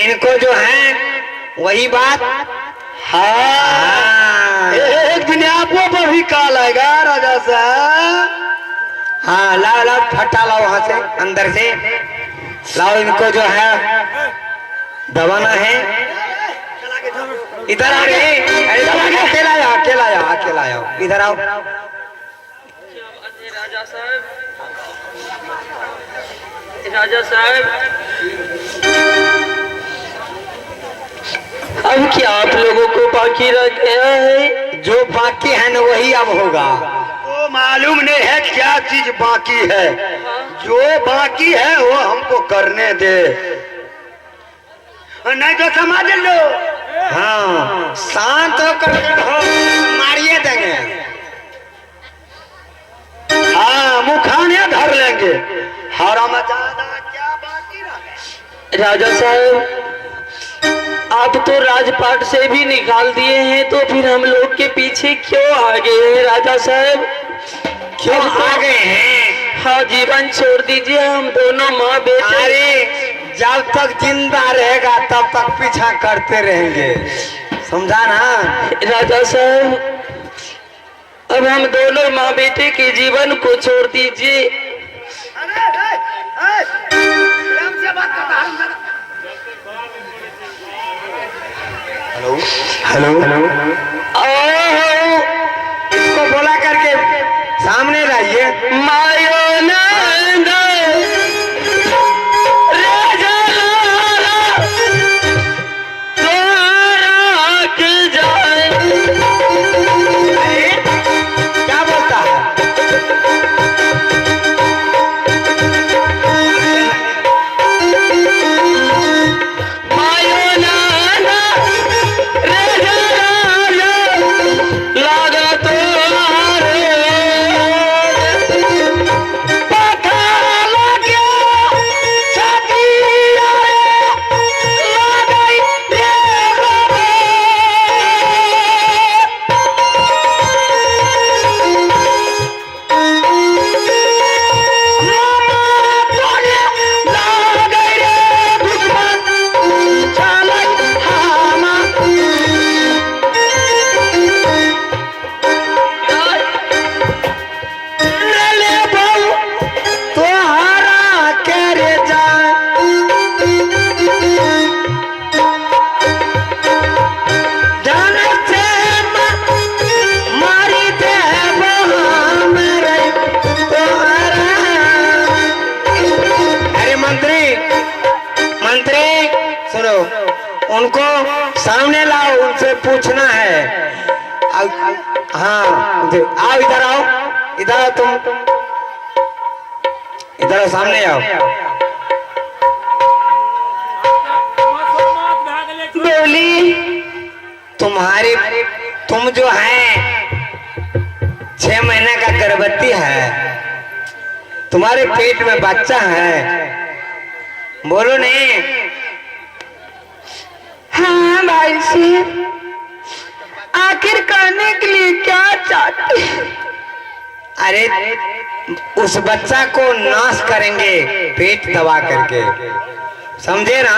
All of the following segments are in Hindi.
इनको जो है वही बात। हाँ, एक दिन आपको पर भी काल आएगा राजा साहब। हाँ लाओ लाओ फटा लाओ वहां से अंदर से लाओ, इनको जो है दबाना है। इधर आ रे, अकेला आओ अकेला आओ अकेला आओ, इधर आओ। राजा साहब, राजा साहब, अब क्या आप लोगों को बाकी रह गया है? जो बाकी है ना वही अब होगा। वो मालूम नहीं है क्या चीज बाकी है। जो बाकी है वो हमको करने दे, नहीं तो समझ लो। हाँ शांत होकर हो, मारिए देंगे। हाँ मुखाने धर लेंगे। हराम ज्यादा क्या बाकी रहा। राजा साहब, आप तो राजपाट से भी निकाल दिए हैं, तो फिर हम लोग के पीछे क्यों आ गए हैं राजा साहब? क्यों आ गए हैं? हाँ, जीवन छोड़ दीजिए, हम दोनों माँ बेटे। अरे जब तक जिंदा रहेगा तब तक पीछा करते रहेंगे, समझा ना राजा साहब, अब हम दोनों माँ बेटे के जीवन को छोड़ दीजिए। हेलो हेलो, इसको बोला करके सामने रहिए। मायो नंद राजा लाला तोरा के जाए। क्या बोलता है? मायो नंद राजा लाला लागा तोरे पता लगे छतिया लगाई रे तोहरा करे जाए जाने से मारी दे मेरे तोहरा। अरे मंत्री मंत्री सुनो, उनको सामने लाओ, उनसे पूछना है। हाँ आओ, इधर आओ, इधर आओ, तुम इधर आओ, सामने आओ। बोली तुम जो है 6 महीने का गर्भवती है, तुम्हारे पेट में बच्चा है, बोलो नहीं। हाँ भाई साहब, आखिर करने के लिए क्या चाहते हैं? अरे उस बच्चा को नाश करेंगे पेट दबा करके, समझे ना?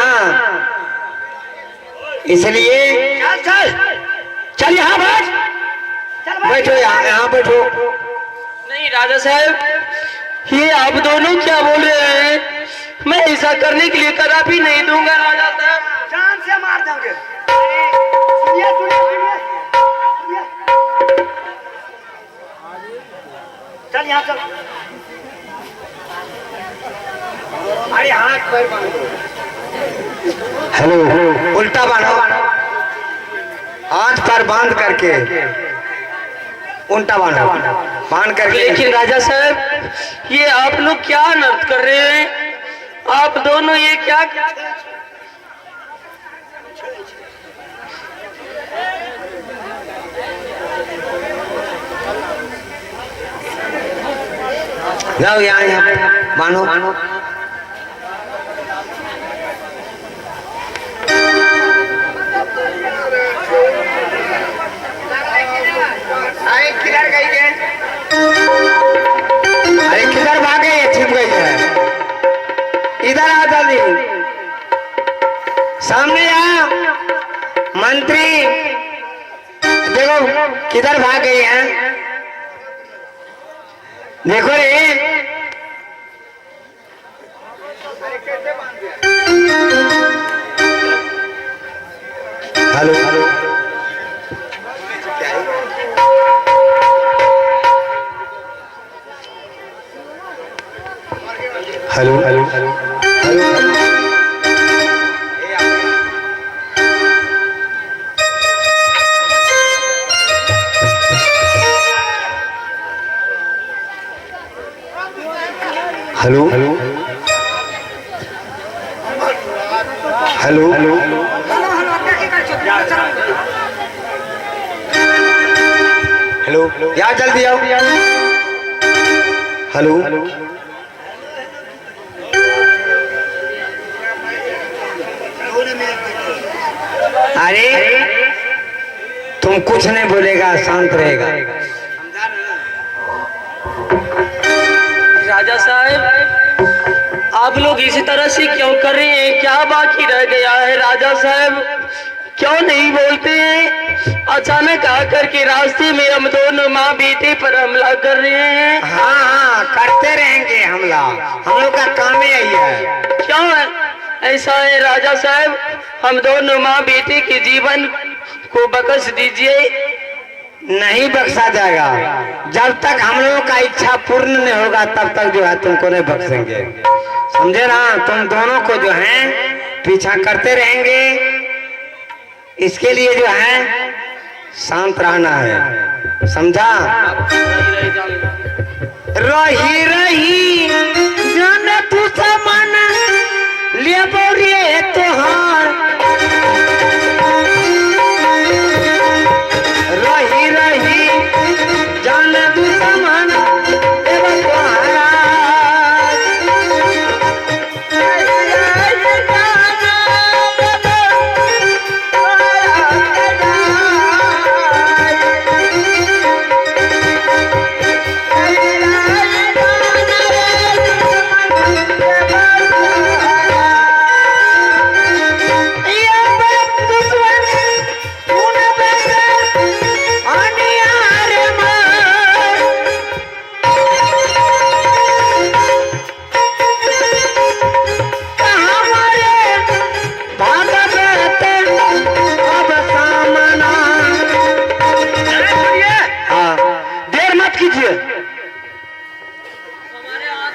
इसलिए चल चल चल, यहाँ बैठ। बैठो, यहाँ बैठो। नहीं राजा साहब, ये आप दोनों क्या बोल रहे हैं? मैं ऐसा करने के लिए कदापि नहीं दूंगा राजा साहब। जान से मार देंगे। सुनिए सुनिए सुनिए सुनिए। चल यहाँ चल। अरे हाथ पैर बांधो। हेलो, उल्टा बांधो, हाथ पैर बांध करके उल्टा बांधो, बांध करके। लेकिन राजा साहब, ये आप लोग क्या अनर्थ कर रहे हैं? आप दोनों ये क्या? जाओ यहाँ बांधो। किधर गई है? अरे किधर भाग गई है? छिप गई है। इधर आ जल्दी, सामने देखो रे, hello hello, hello hello hello hello hello hello hello hello, यार जल्दी आओ। हेलो हेलो, अरे तुम कुछ नहीं बोलेगा, शांत रहेगा। राजा साहब आप लोग इसी तरह से क्यों कर रहे हैं? क्या बाकी रह गया है? राजा साहब क्यों नहीं बोलते हैं? अचानक आकर के रास्ते में हम दोनों माँ बेटे पर हमला कर रहे हैं। हाँ हाँ, करते रहेंगे हमला, हम लोग का काम ही यही है। क्यों ऐसा है राजा साहब? हम दोनों माँ बेटे के जीवन को बख्श दीजिए। नहीं बख्शा जाएगा, जब तक हम लोगों का इच्छा पूर्ण नहीं होगा तब तक जो है तुमको नहीं बख्शेंगे, समझे ना? तुम दोनों को जो है पीछा करते रहेंगे, इसके लिए जो है शांत रहना है, समझा? रही रही जान तू समान ले बोरिए तोहार, रही रही जान तू समान एवं तोहारा,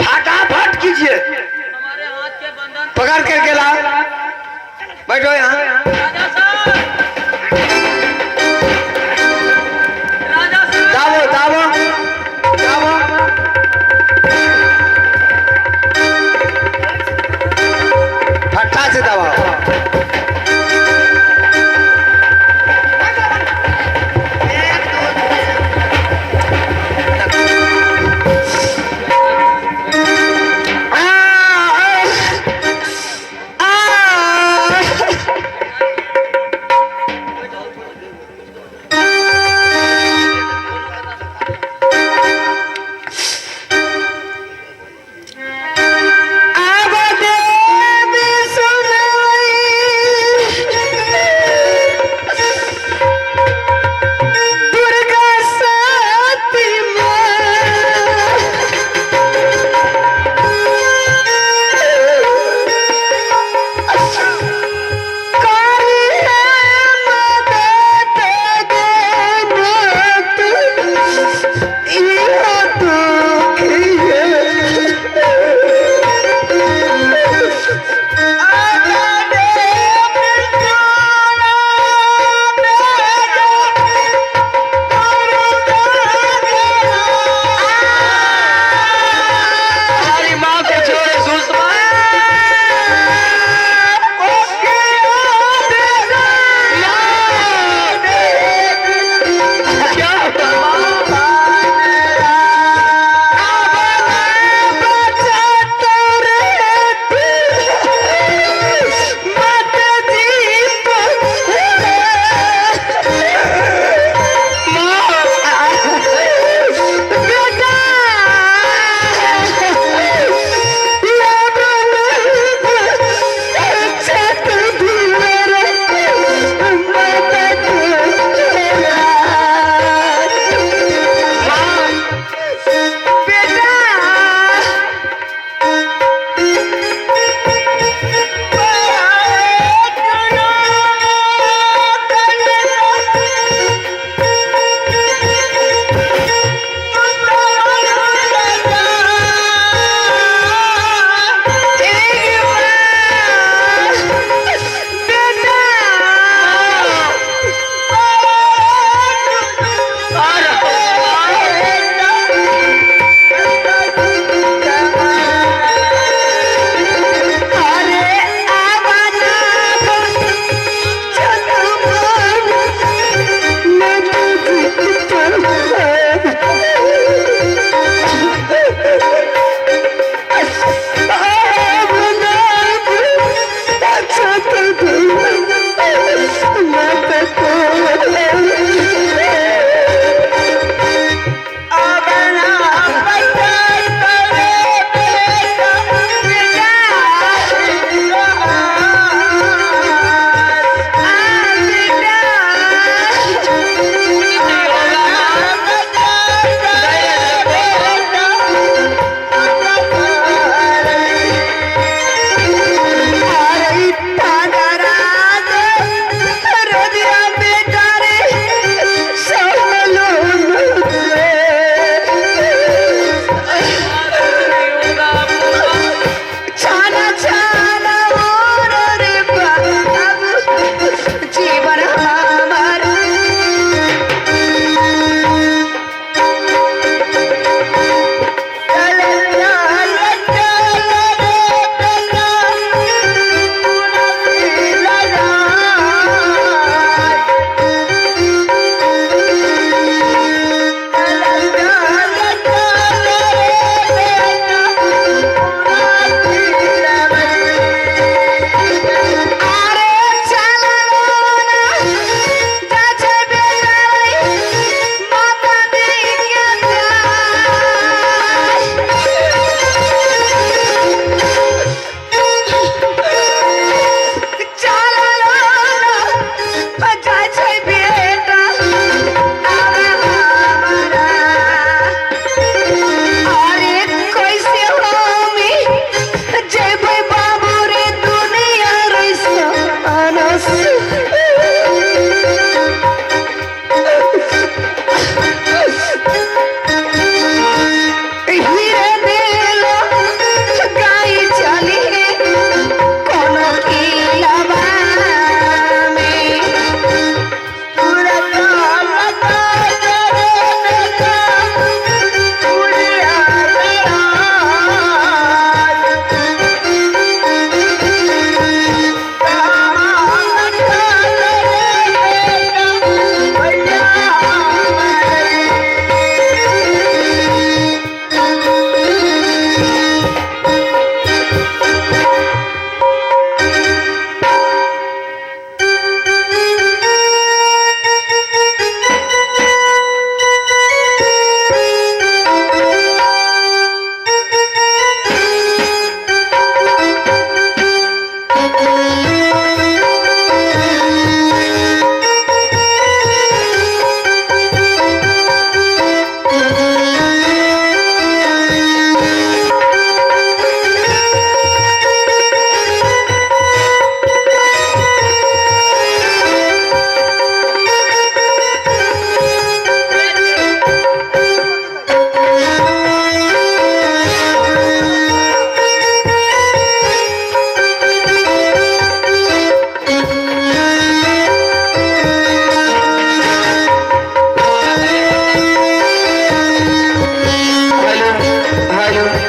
फटाफट कीजिए, पकड़ करके लाओ, बैठो यहाँ। दाबो दाबो दाबो, फट्टा से दबाओ।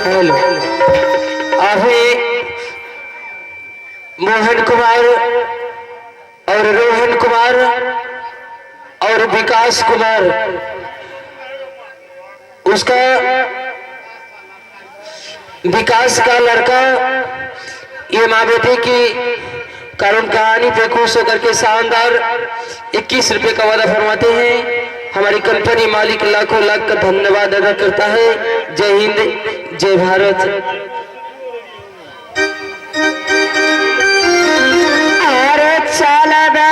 हेलो। अभी मोहन कुमार और रोहन कुमार और विकास कुमार, उसका विकास का लड़का ये माँ बेटे की करुण कहानी पे खुश होकर के शानदार 21 रुपए का वादा फरमाते हैं। हमारी कंपनी मालिक लाखों लाख का धन्यवाद अदा करता है। जय हिंद, जय भारत। अरे चल बे